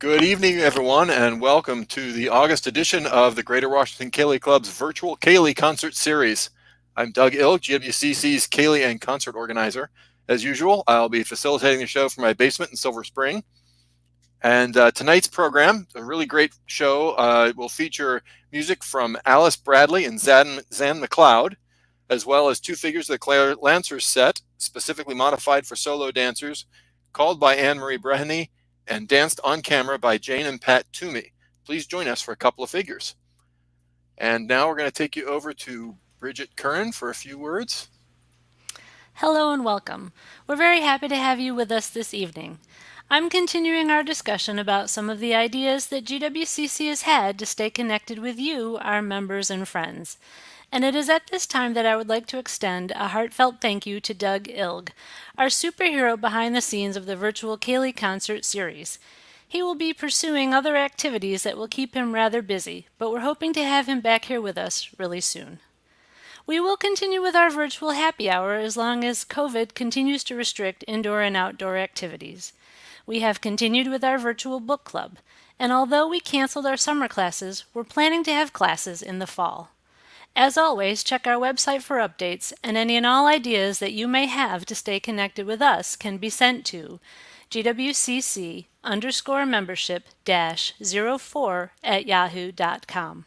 Good evening, everyone, and welcome to the August edition of the Greater Washington Ceili Club's Virtual Ceili Concert Series. I'm Doug Ilg, GWCC's Ceili and Concert Organizer. As usual, I'll be facilitating the show from my basement in Silver Spring. And tonight's program, a really great show, will feature music from Alice Bradley and Zan McLeod, as well as two figures of the Clare Lancers Set, specifically modified for solo dancers, called by Ann Marie Breheny and danced on camera by Jane and Pat Twomey. Please join us for a couple of figures. And now we're going to take you over to Bridget Curran for a few words. Hello and welcome. We're very happy to have you with us this evening. I'm continuing our discussion about some of the ideas that GWCC has had to stay connected with you, our members and friends. And it is at this time that I would like to extend a heartfelt thank you to Doug Ilg, our superhero behind the scenes of the Virtual Ceili Concert Series. He will be pursuing other activities that will keep him rather busy, but we're hoping to have him back here with us really soon. We will continue with our virtual happy hour as long as COVID continues to restrict indoor and outdoor activities. We have continued with our virtual book club, and although we canceled our summer classes, we're planning to have classes in the fall. As always, check our website for updates, and any and all ideas that you may have to stay connected with us can be sent to gwcc_membership-04@yahoo.com.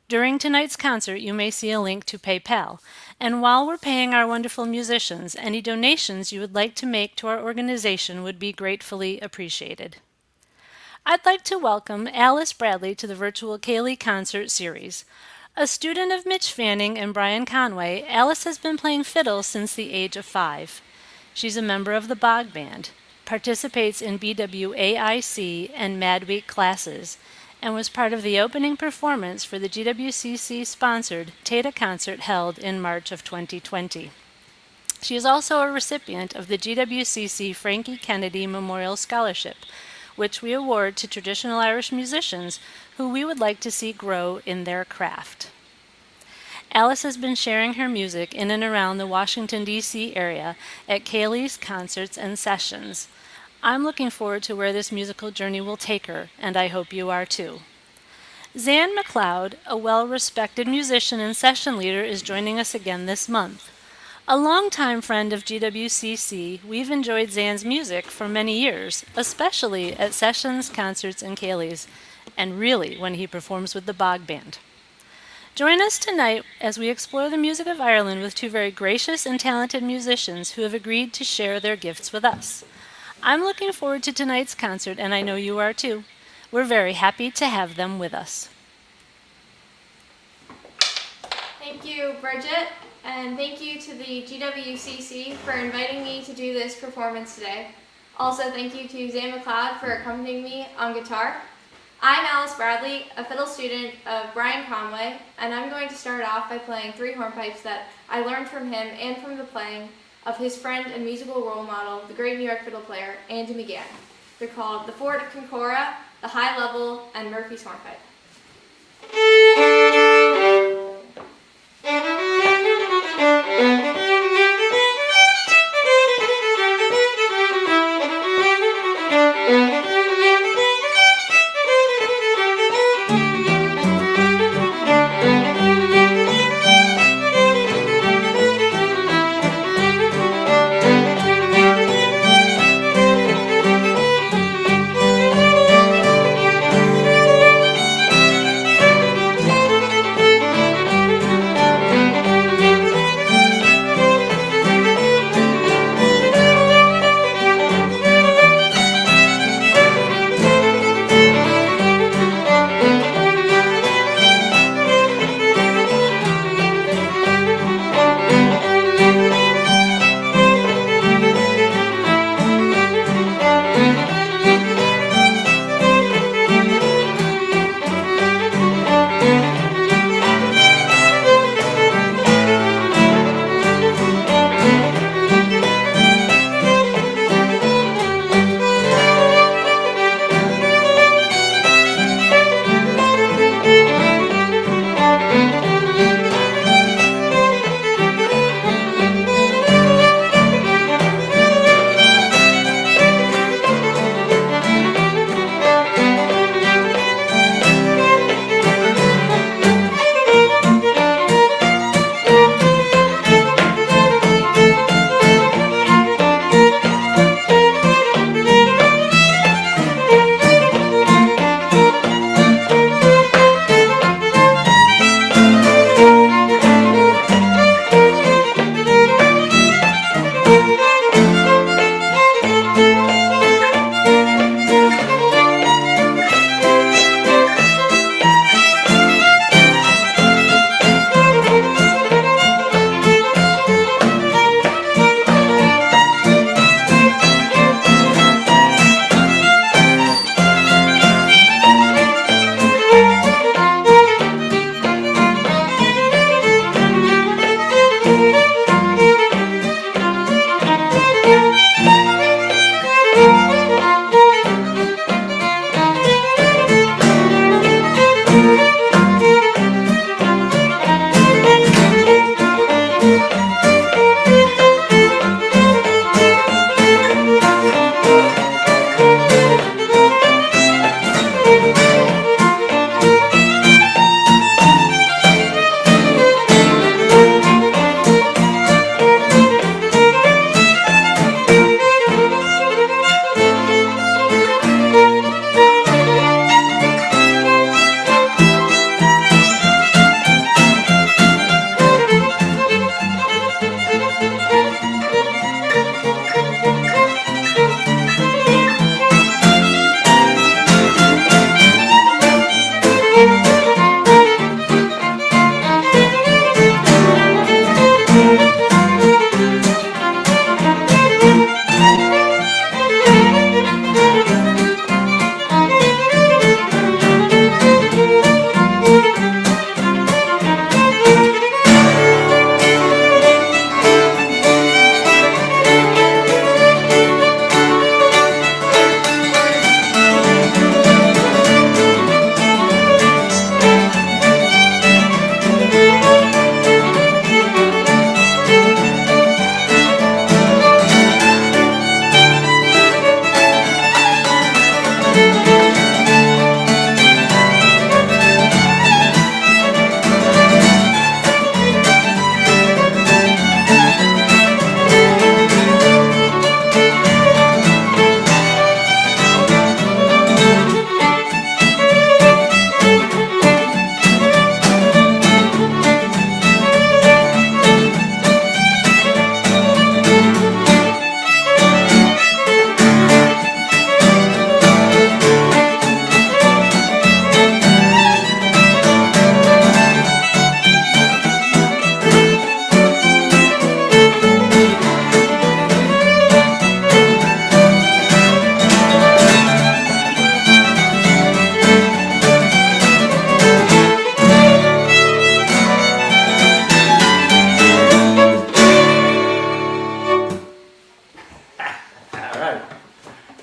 During tonight's concert, you may see a link to PayPal, and while we're paying our wonderful musicians, any donations you would like to make to our organization would be gratefully appreciated. I'd like to welcome Alice Bradley to the Virtual Ceili Concert Series. A student of Mitch Fanning and Brian Conway, Alice has been playing fiddle since the age of 5. She's a member of the Bog Band, participates in BWAIC and Madweek classes, and was part of the opening performance for the GWCC-sponsored Tata concert held in March of 2020. She is also a recipient of the GWCC Frankie Kennedy Memorial Scholarship, which we award to traditional Irish musicians who we would like to see grow in their craft. Alice has been sharing her music in and around the Washington, D.C. area at Ceili's concerts and sessions. I'm looking forward to where this musical journey will take her, and I hope you are too. Zan McLeod, a well-respected musician and session leader, is joining us again this month. A longtime friend of GWCC, we've enjoyed Zan's music for many years, especially at sessions, concerts, and Ceilis, and really when he performs with the Bog Band. Join us tonight as we explore the music of Ireland with two very gracious and talented musicians who have agreed to share their gifts with us. I'm looking forward to tonight's concert, and I know you are too. We're very happy to have them with us. Thank you, Bridget, and thank you to the GWCC for inviting me to do this performance today. Also, thank you to Zan McLeod for accompanying me on guitar. I'm Alice Bradley, a fiddle student of Brian Conway, and I'm going to start off by playing 3 hornpipes that I learned from him and from the playing of his friend and musical role model, the great New York fiddle player, Andy McGann. They're called the Fort Concora, the High Level, and Murphy's Hornpipe.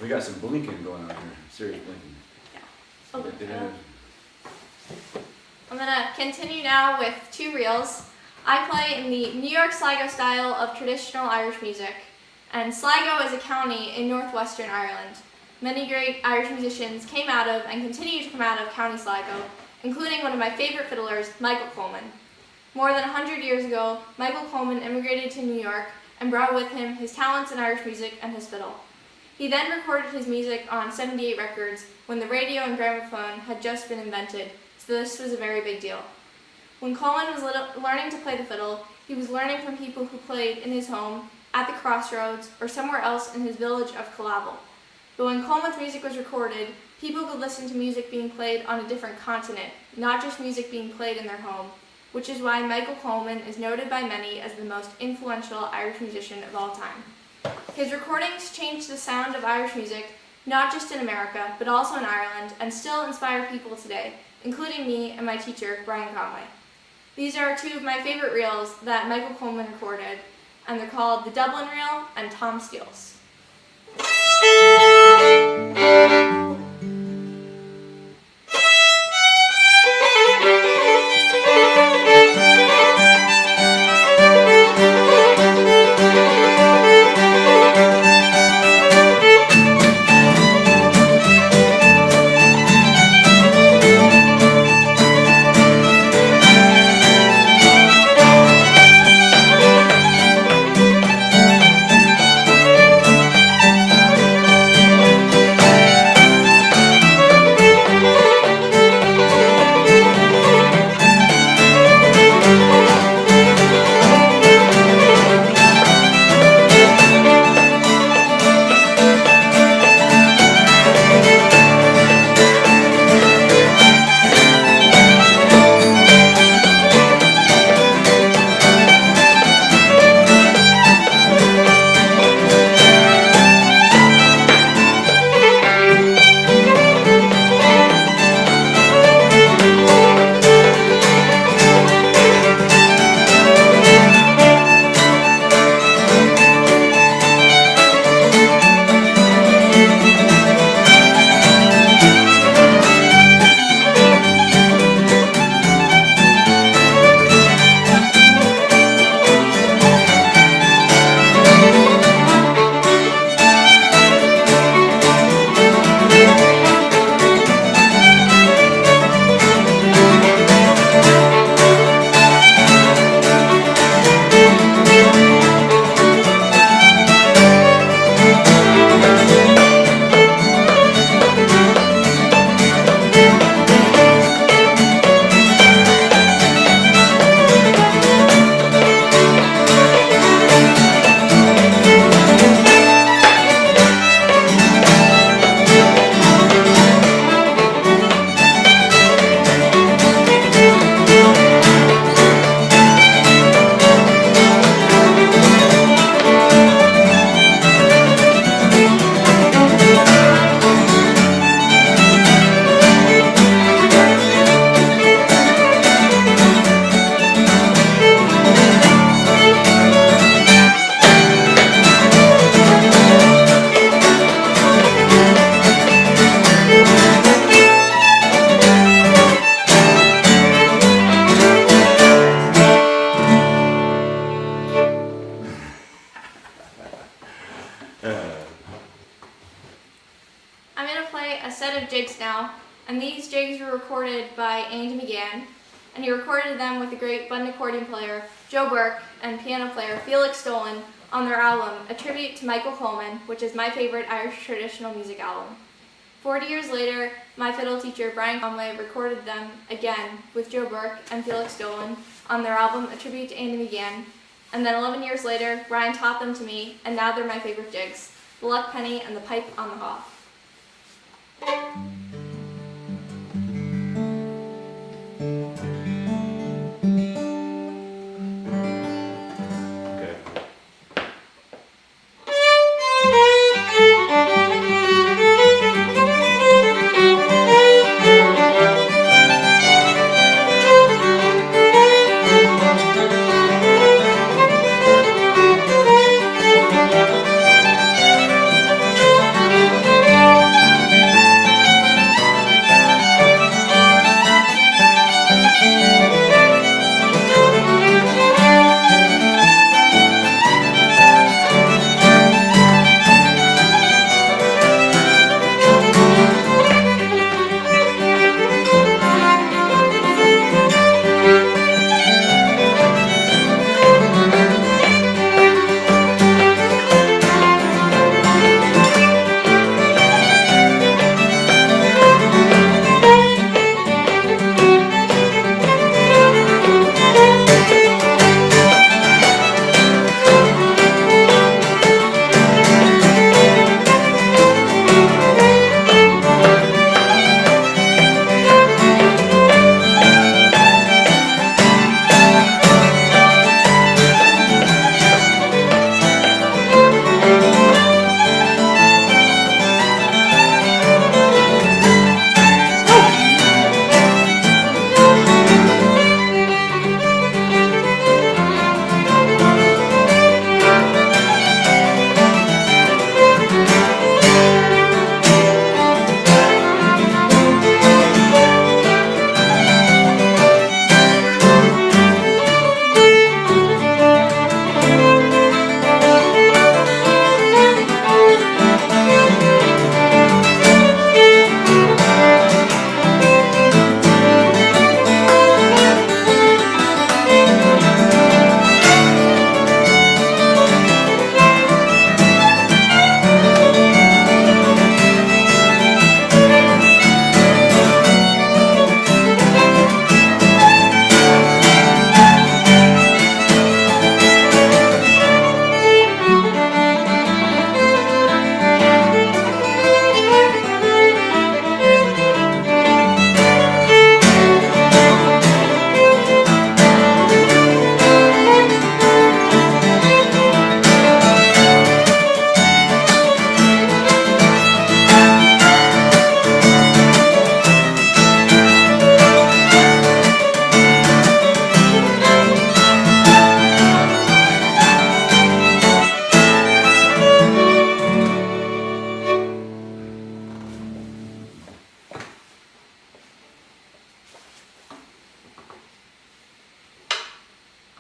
We got some blinking going on here, serious blinking. Yeah. I'm gonna continue now with two reels. I play in the New York Sligo style of traditional Irish music, and Sligo is a county in northwestern Ireland. Many great Irish musicians came out of and continue to come out of County Sligo, including one of my favorite fiddlers, Michael Coleman. More than 100 years ago, Michael Coleman immigrated to New York and brought with him his talents in Irish music and his fiddle. He then recorded his music on 78 records when the radio and gramophone had just been invented, so this was a very big deal. When Coleman was learning to play the fiddle, he was learning from people who played in his home, at the crossroads, or somewhere else in his village of Calavel. But when Coleman's music was recorded, people could listen to music being played on a different continent, not just music being played in their home, which is why Michael Coleman is noted by many as the most influential Irish musician of all time. His recordings changed the sound of Irish music, not just in America, but also in Ireland, and still inspire people today, including me and my teacher, Brian Conway. These are two of my favorite reels that Michael Coleman recorded, and they're called the Dublin Reel and Tom Steele's. I'm going to play a set of jigs now, and these jigs were recorded by Andy McGann, and he recorded them with the great button accordion player Joe Burke and piano player Felix Stolen on their album, A Tribute to Michael Coleman, which is my favorite Irish traditional music album. 40 years later, my fiddle teacher Brian Conway recorded them again with Joe Burke and Felix Stolen on their album, A Tribute to Andy McGann, and then 11 years later, Brian taught them to me, and now they're my favorite jigs, the Luck Penny and the Pipe on the Haw.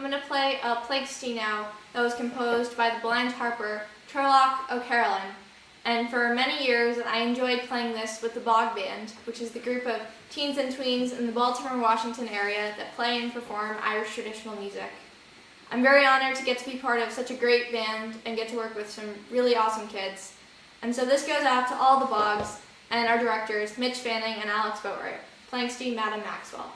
going to play a Plaguesty now that was composed by the blind harper Turlock O'Carolan. And for many years, I enjoyed playing this with the Bog Band, which is the group of teens and tweens in the Baltimore, Washington area that play and perform Irish traditional music. I'm very honored to get to be part of such a great band and get to work with some really awesome kids. And so this goes out to all the Bogs and our directors, Mitch Fanning and Alex Boatwright. Plaguesty, Madam Maxwell.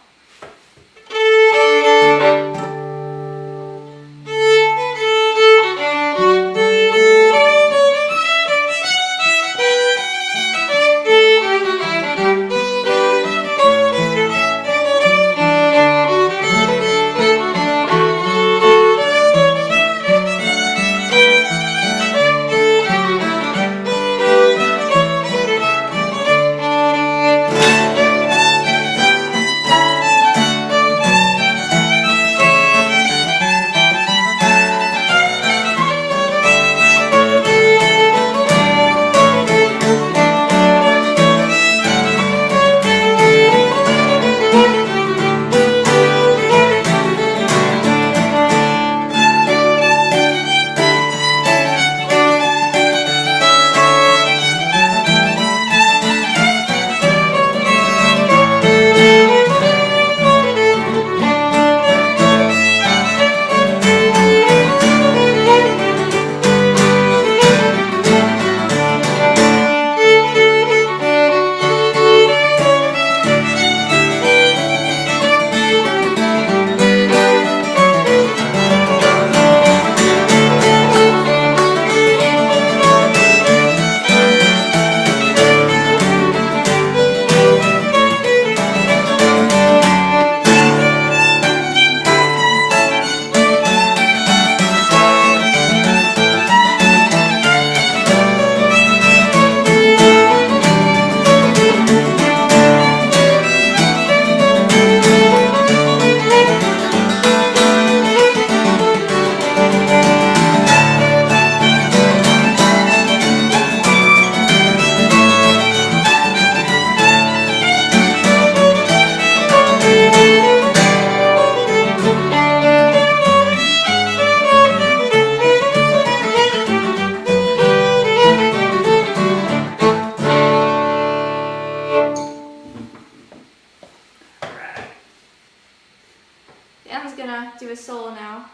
Ann's gonna do a solo now,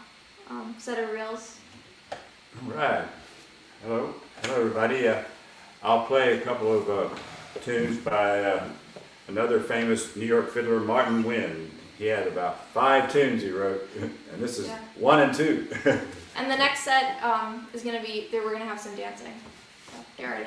set of reels. All right. Hello, everybody. I'll play a couple of tunes by another famous New York fiddler, Martin Wynn. He had about 5 tunes he wrote, and this is 1 and 2. And the next set is gonna be, we're gonna have some dancing. So get ready.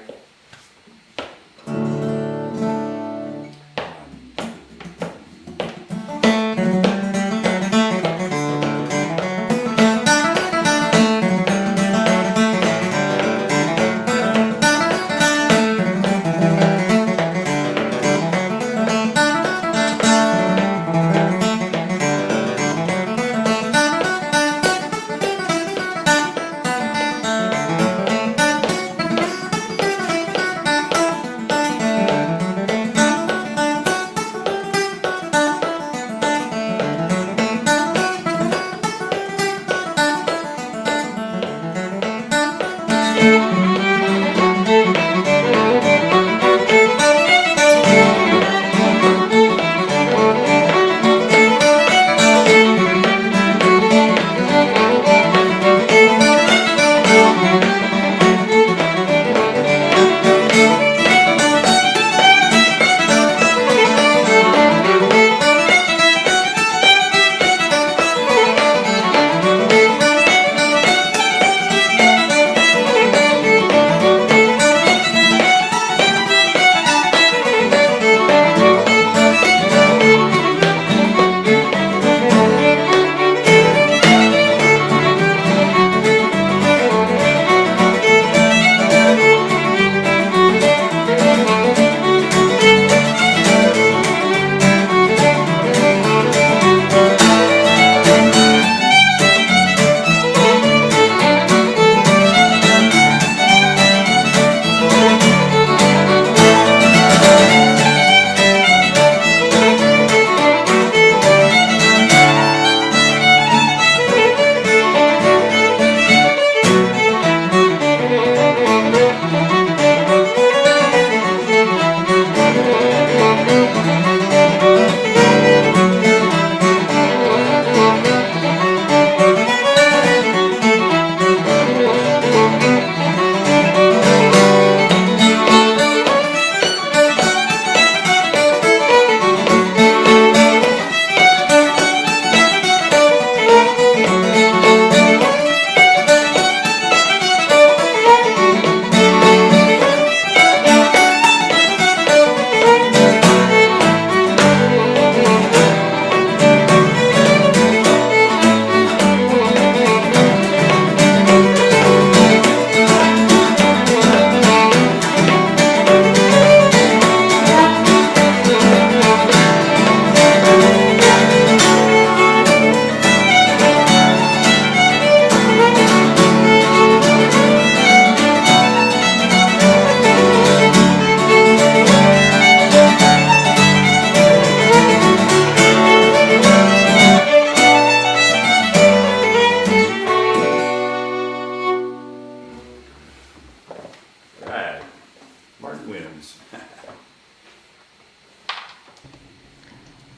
wins.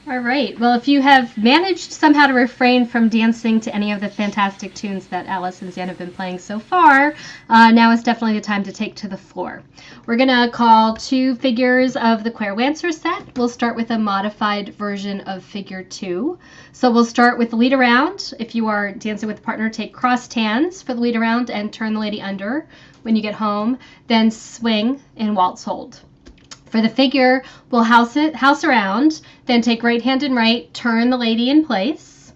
All right. Well, if you have managed somehow to refrain from dancing to any of the fantastic tunes that Alice and Zan have been playing so far, now is definitely the time to take to the floor. We're going to call 2 figures of the Clare Lancers set. We'll start with a modified version of figure 2. So we'll start with the lead around. If you are dancing with a partner, take crossed hands for the lead around and turn the lady under when you get home. Then swing and waltz hold. For the figure, we'll house around, then take right hand and right, turn the lady in place,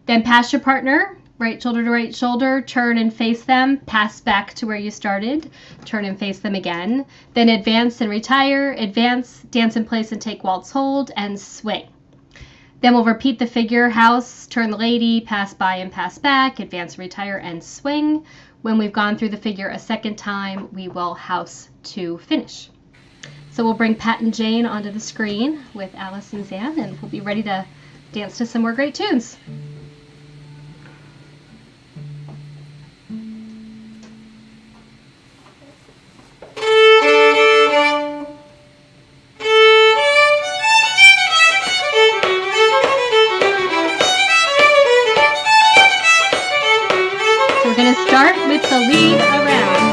then pass your partner, right shoulder to right shoulder, turn and face them, pass back to where you started, turn and face them again, then advance and retire, advance, dance in place and take waltz hold, and swing. Then we'll repeat the figure, house, turn the lady, pass by and pass back, advance, retire, and swing. When we've gone through the figure a second time, we will house to finish. So we'll bring Pat and Jane onto the screen with Alice and Zan, and we'll be ready to dance to some more great tunes. So we're going to start with the lead around.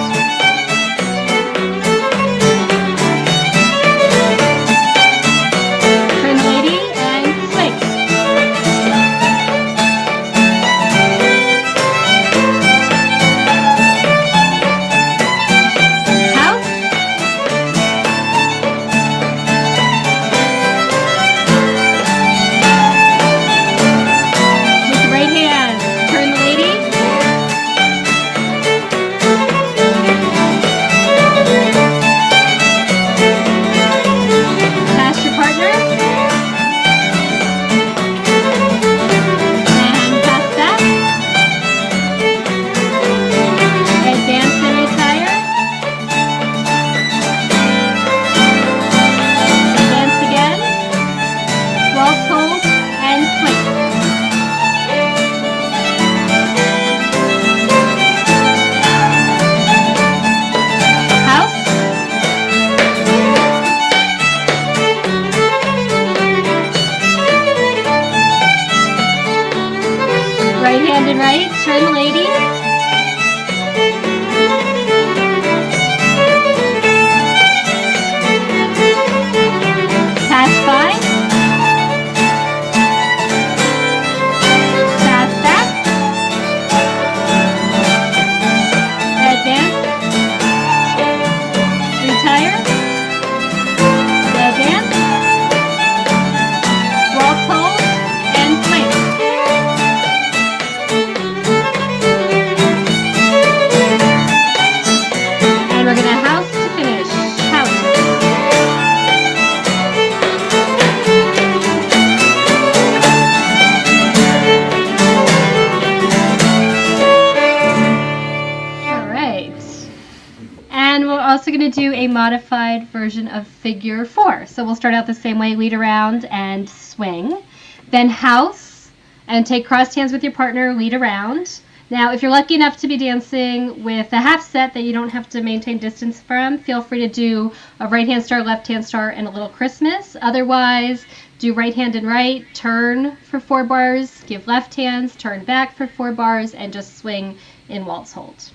Modified version of figure 4. So we'll start out the same way, lead around and swing, then house and take crossed hands with your partner, lead around. Now if you're lucky enough to be dancing with a half set that you don't have to maintain distance from, feel free to do a right hand star, left hand star, and a little Christmas. Otherwise, do right hand and right, turn for 4 bars, give left hands, turn back for 4 bars, and just swing in waltz hold.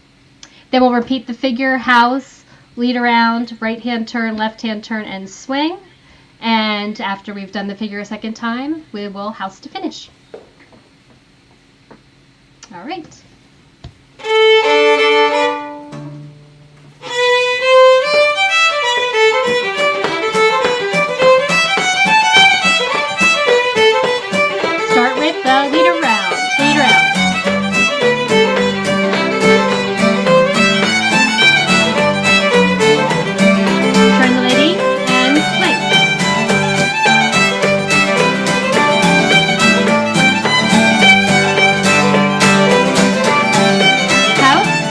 Then we'll repeat the figure, house, lead around, right hand turn, left hand turn, and swing. And after we've done the figure a second time, we will house to finish. All right. Start with the lead around. Lead around. House.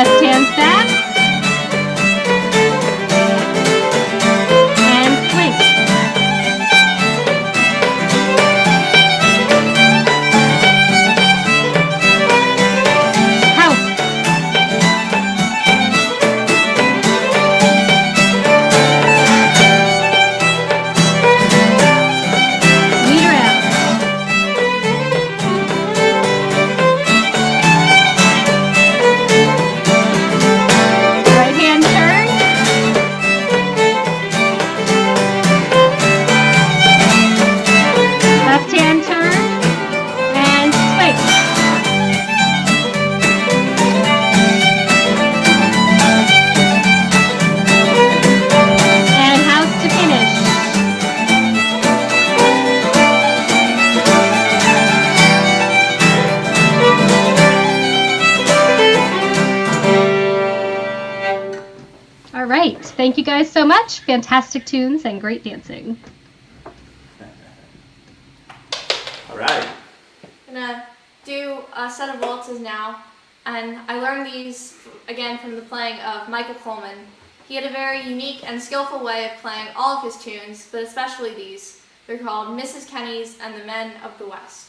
Left hand back. And swing. House. Lead around. Right hand turn. Left hand turn. And swing. And house to finish. All right. Thank you guys so much. Fantastic tunes and great dancing. All right. I'm gonna do a set of waltzes now, and I learned these again from the playing of Michael Coleman. He had a very unique and skillful way of playing all of his tunes, but especially these. They're called Mrs. Kenny's and the Men of the West.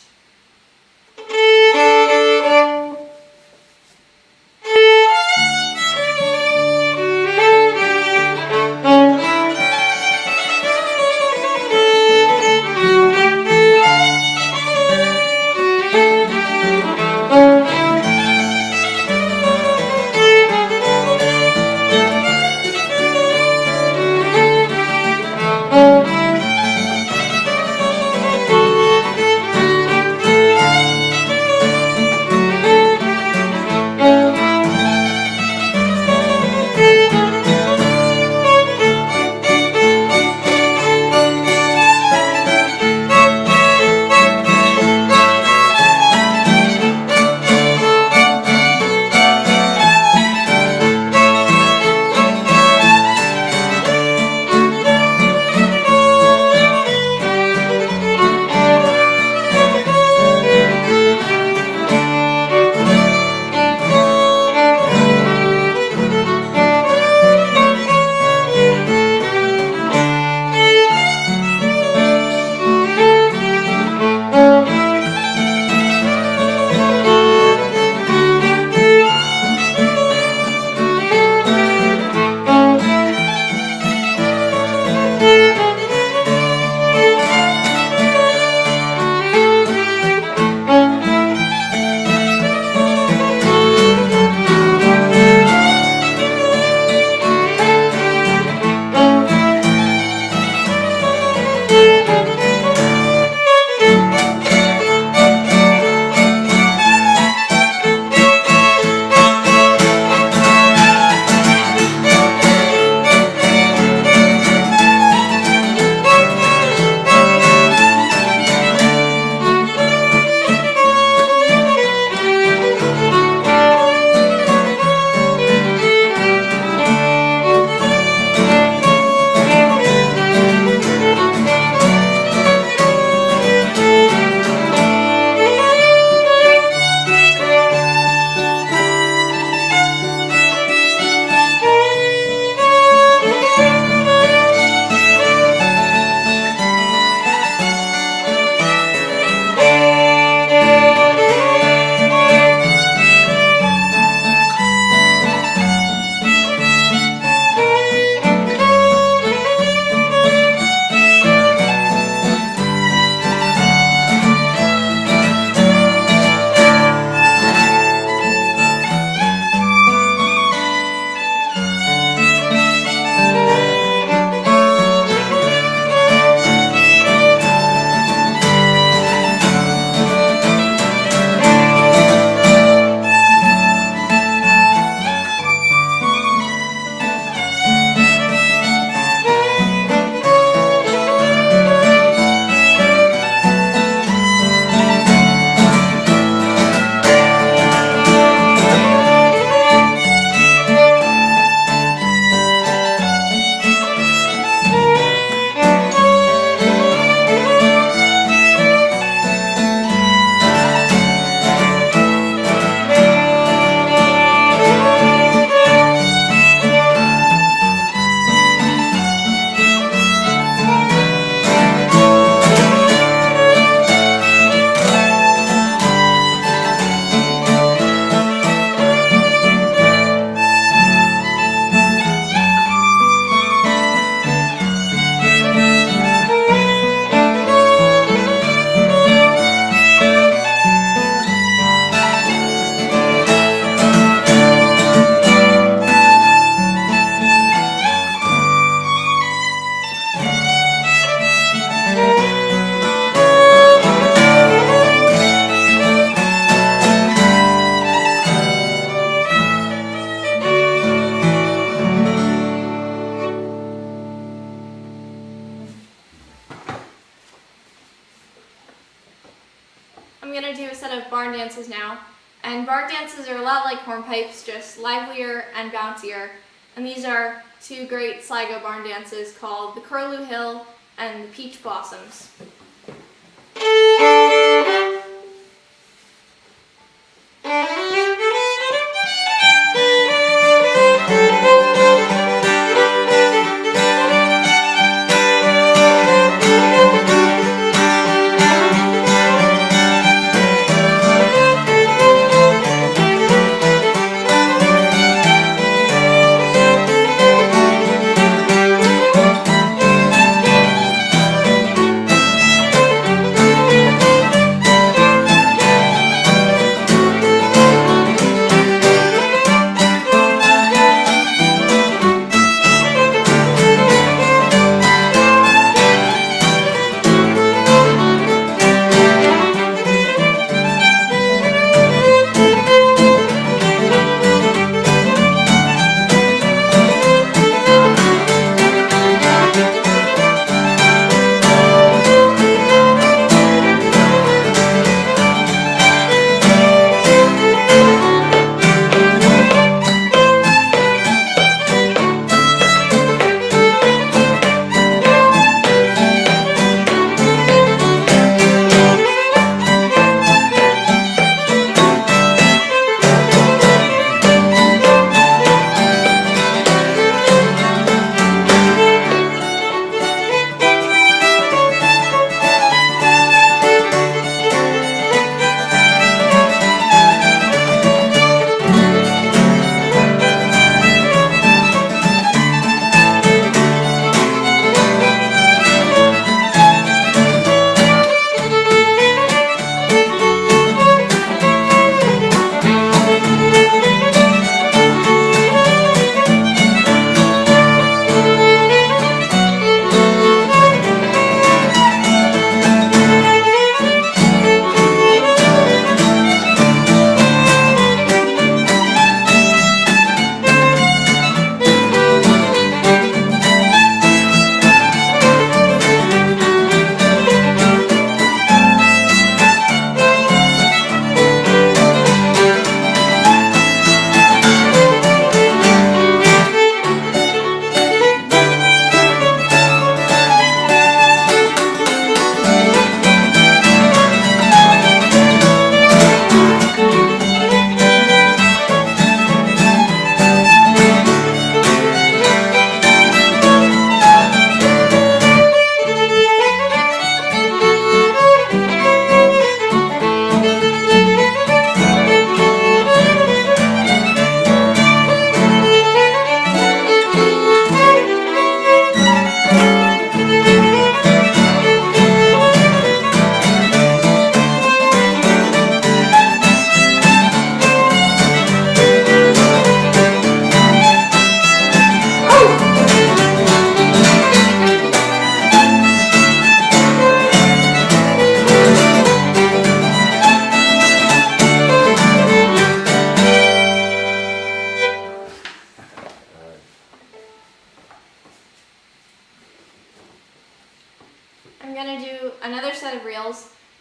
dances now. And bark dances are a lot like hornpipes, just livelier and bouncier. And these are two great Sligo barn dances called the Curlew Hill and the Peach Blossoms.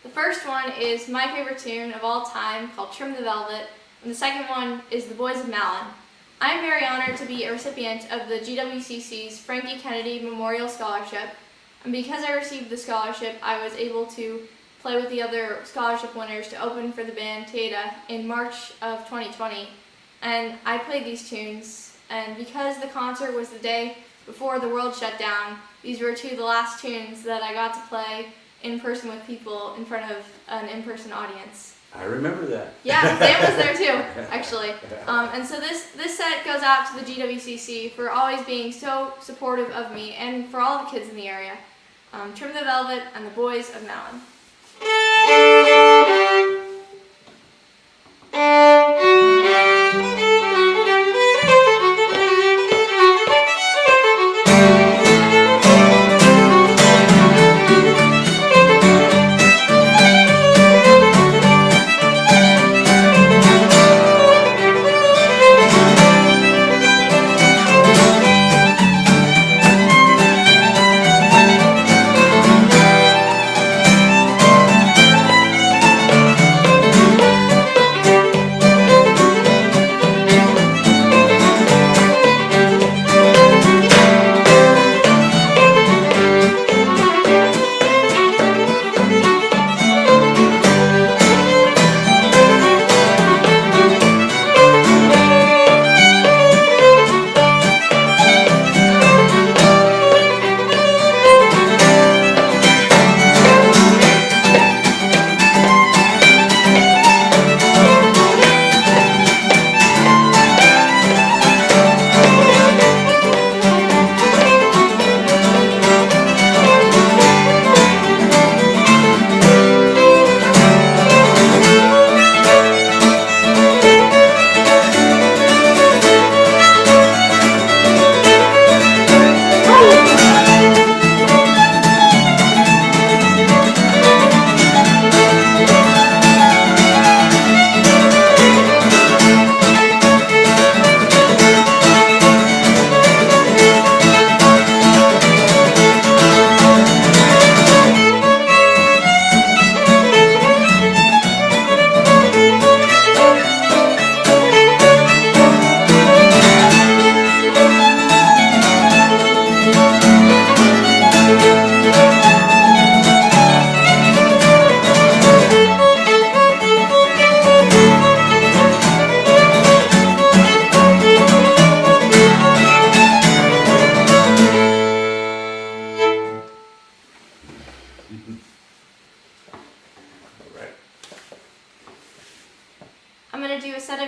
The first one is my favorite tune of all time called Trim the Velvet, and the second one is The Boys of Malin. I am very honored to be a recipient of the GWCC's Frankie Kennedy Memorial Scholarship, and because I received the scholarship, I was able to play with the other scholarship winners to open for the band Tata in March of 2020. And I played these tunes, and because the concert was the day before the world shut down, these were two of the last tunes that I got to play in person with people in front of an in-person audience. I remember that. Yeah, Sam was there too, actually. And so this set goes out to the GWCC for always being so supportive of me and for all the kids in the area. Trim the Velvet and The Boys of Malin.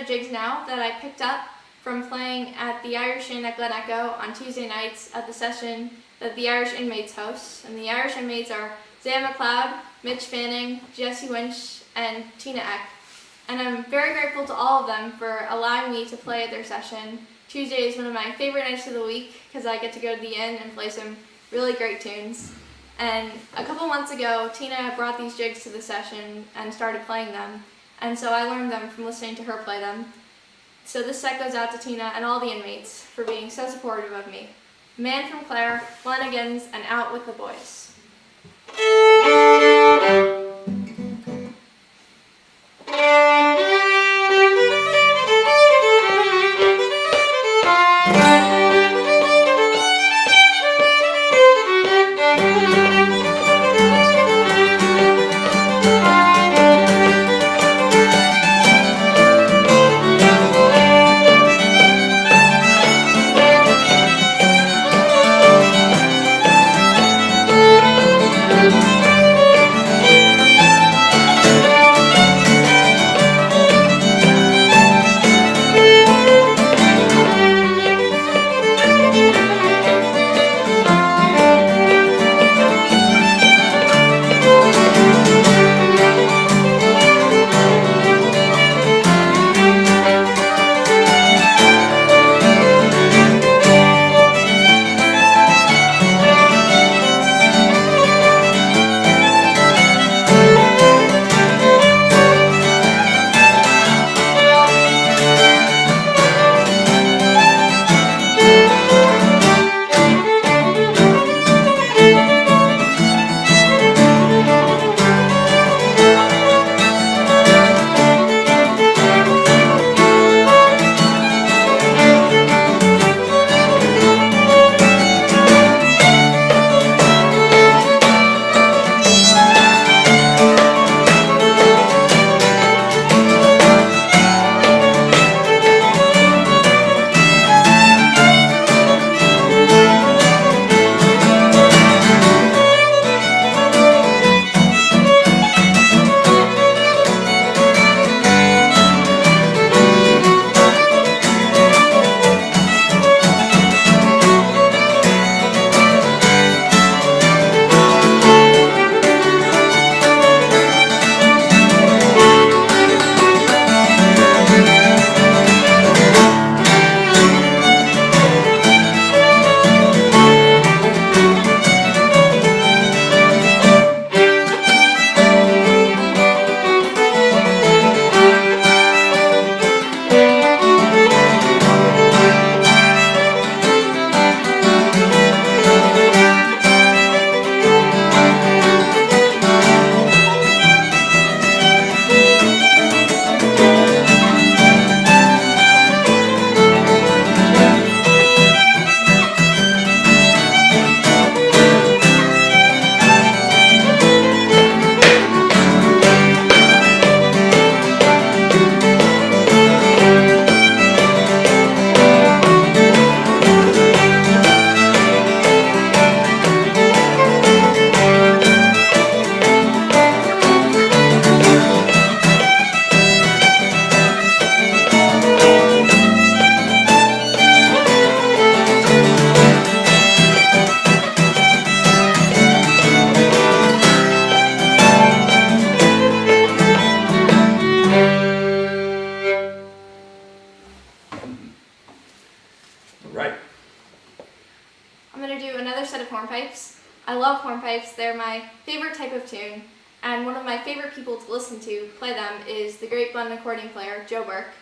of jigs now that I picked up from playing at the Irish Inn at Glen Echo on Tuesday nights at the session that the Irish Inmates host. And the Irish Inmates are Zan McLeod, Mitch Fanning, Jesse Winch, and Tina Eck. And I'm very grateful to all of them for allowing me to play at their session. Tuesday is one of my favorite nights of the week because I get to go to the inn and play some really great tunes. And a couple months ago, Tina brought these jigs to the session and started playing them. And so I learned them from listening to her play them. So this set goes out to Tina and all the inmates for being so supportive of me. Man from Clare, Flanagan's, and Out with the Boys. hornpipes. I love hornpipes. They're my favorite type of tune, and one of my favorite people to listen to play them is the great blend accordion player, Joe Burke.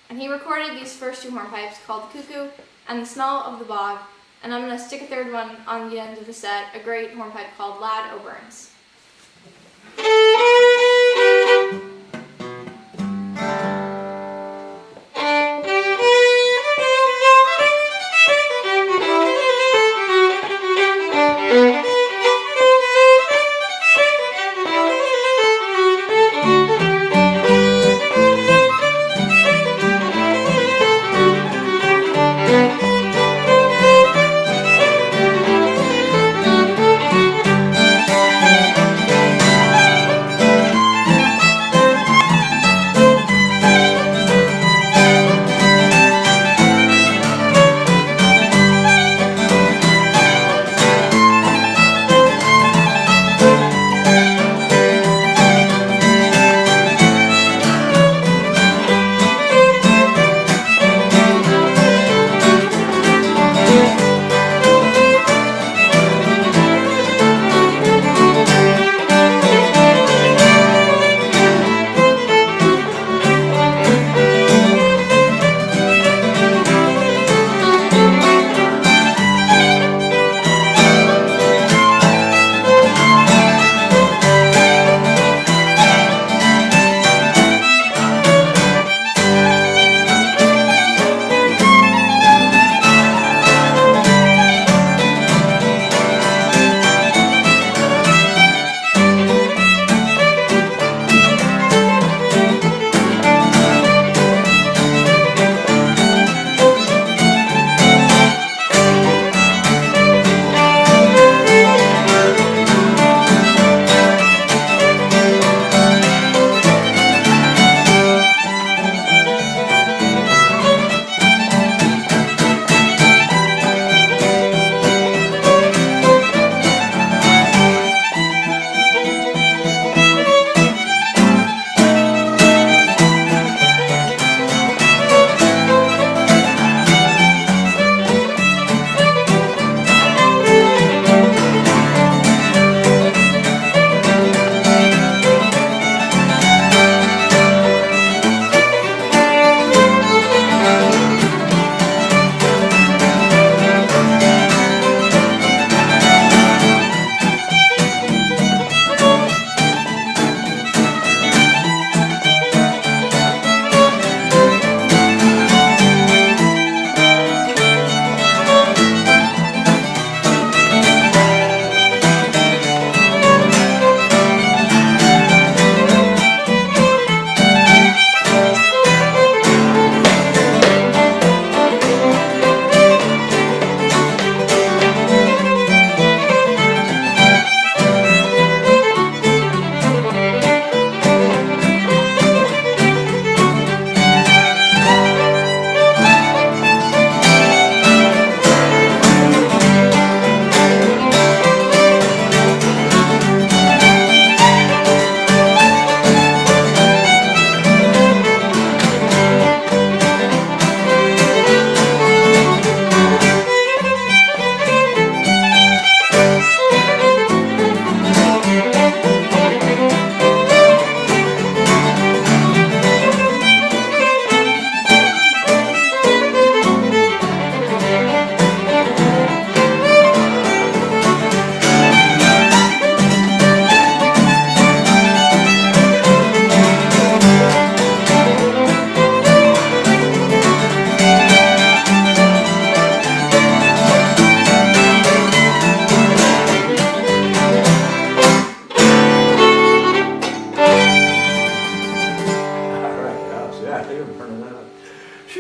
And he recorded these first two hornpipes called The Cuckoo and The Smell of the Bog, and I'm going to stick a third one on the end of the set, a great hornpipe called Lad O'Burns.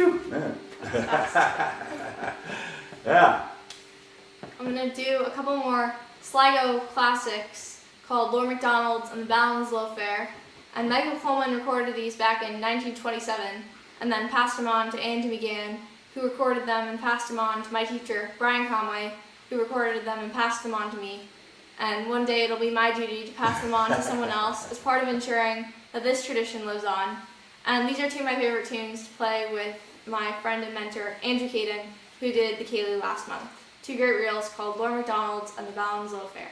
Phew, man. Yeah. I'm going to do a couple more Sligo classics called Lord MacDonald's and the Ballin's Low Fair. And Michael Coleman recorded these back in 1927 and then passed them on to Andy McGann, who recorded them and passed them on to my teacher, Brian Conway, who recorded them and passed them on to me. And one day it'll be my duty to pass them on to someone else as part of ensuring that this tradition lives on. And these are two of my favorite tunes to play with my friend and mentor, Andrew Caden, who did the Ceili last month. Two great reels called Lord MacDonald's and the Ballin's Low Fair.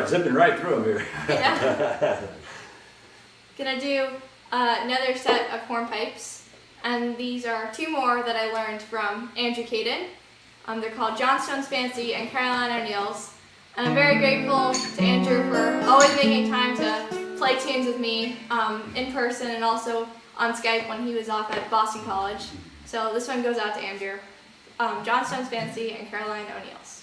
Zipping right through them here. Yeah. Gonna do another set of hornpipes, and these are two more that I learned from Andrew Caden. They're called Johnstones Fancy and Caroline O'Neill's, and I'm very grateful to Andrew for always making time to play tunes with me in person and also on Skype when he was off at Boston College. So this one goes out to Andrew. Johnstones Fancy and Caroline O'Neill's.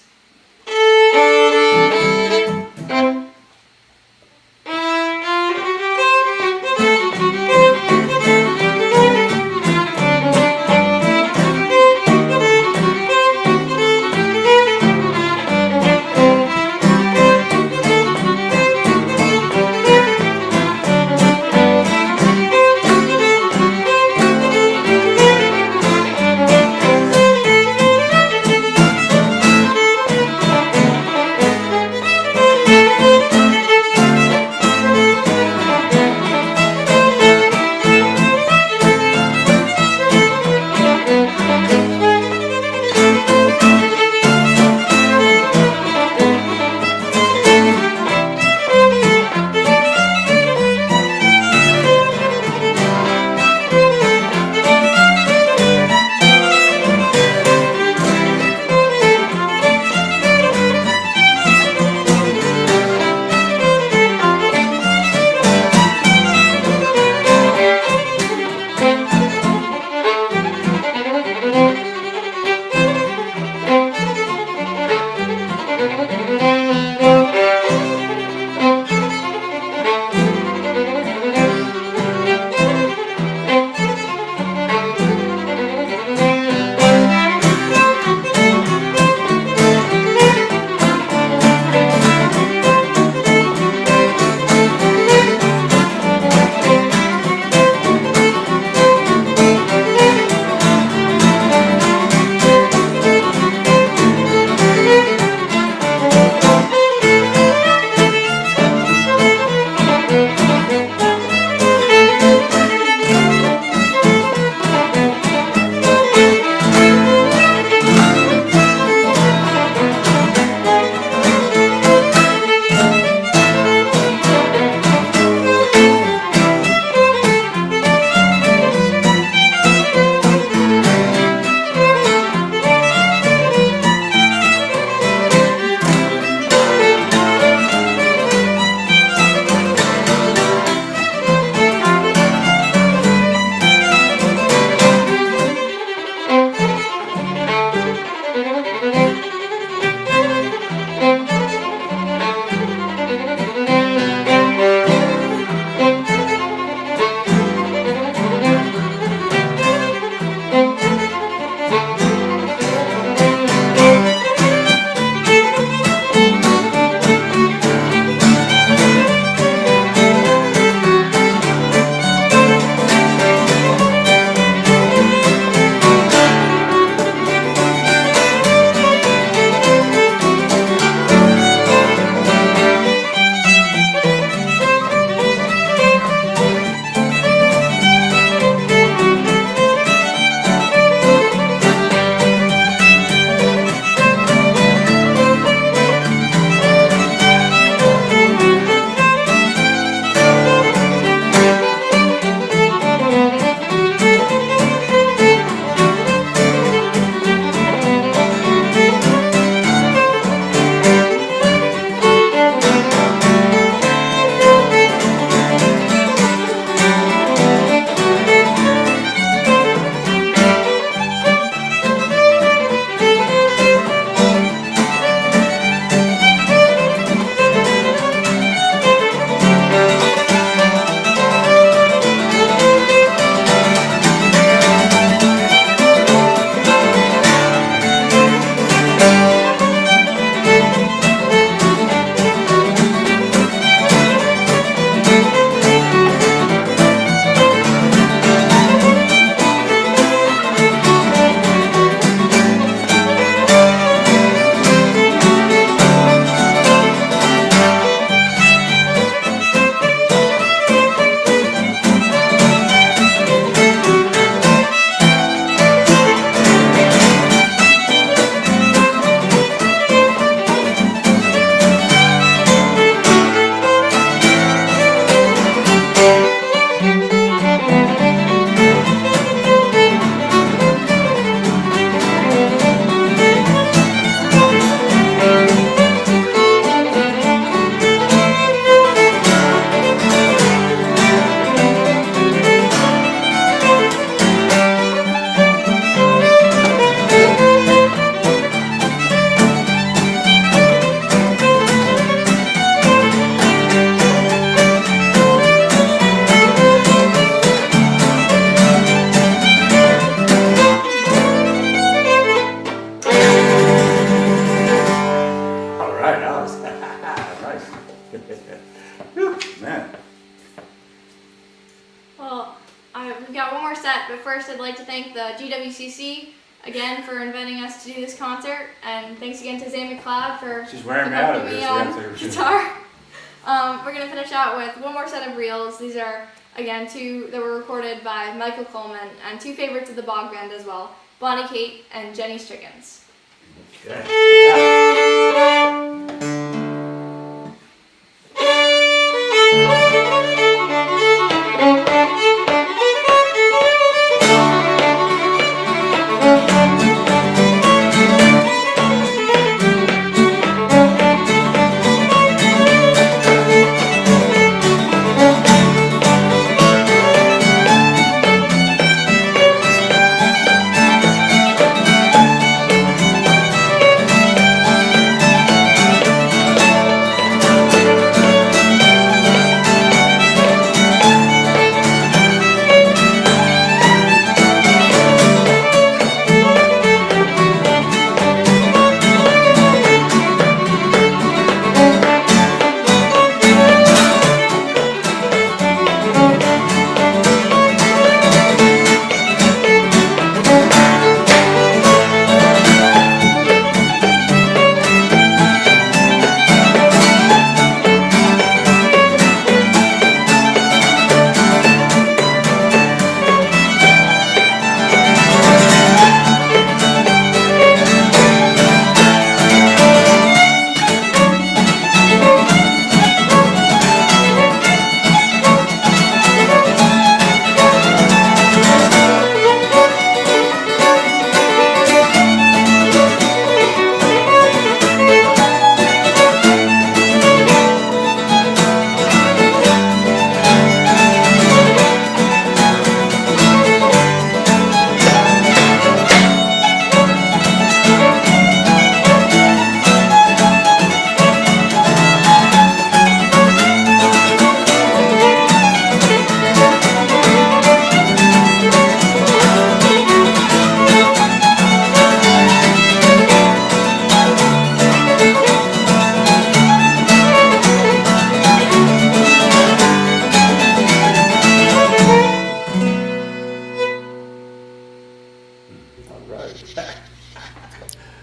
GWCC again for inviting us to do this concert, and thanks again to Zane McLeod for She's wearing me out of accompanying this. me We on have to- guitar. We're gonna finish out with one more set of reels. These are again two that were recorded by Michael Coleman and two favorites of the Bog Band as well, Bonnie Kate and Jenny's Chickens.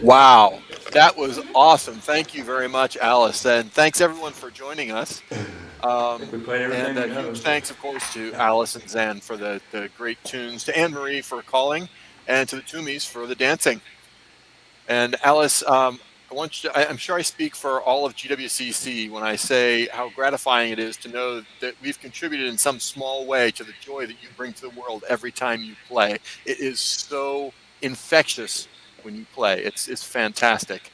Wow, that was awesome. Thank you very much, Alice, and thanks everyone for joining us. We played everything And we know. huge thanks, of course, to Alice and Zan for the great tunes, to Ann Marie for calling, and to the Twomeys for the dancing. And Alice, I'm sure I speak for all of GWCC when I say how gratifying it is to know that we've contributed in some small way to the joy that you bring to the world every time you play. It is so infectious when you play. It's fantastic.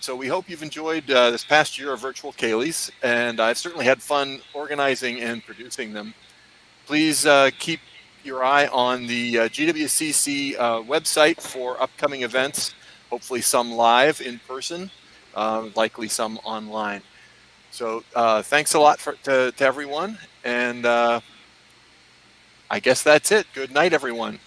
So we hope you've enjoyed this past year of Virtual Ceilis, and I've certainly had fun organizing and producing them. Please keep your eye on the GWCC website for upcoming events, hopefully some live in person, likely some online. So thanks a lot to everyone, and I guess that's it. Good night, everyone.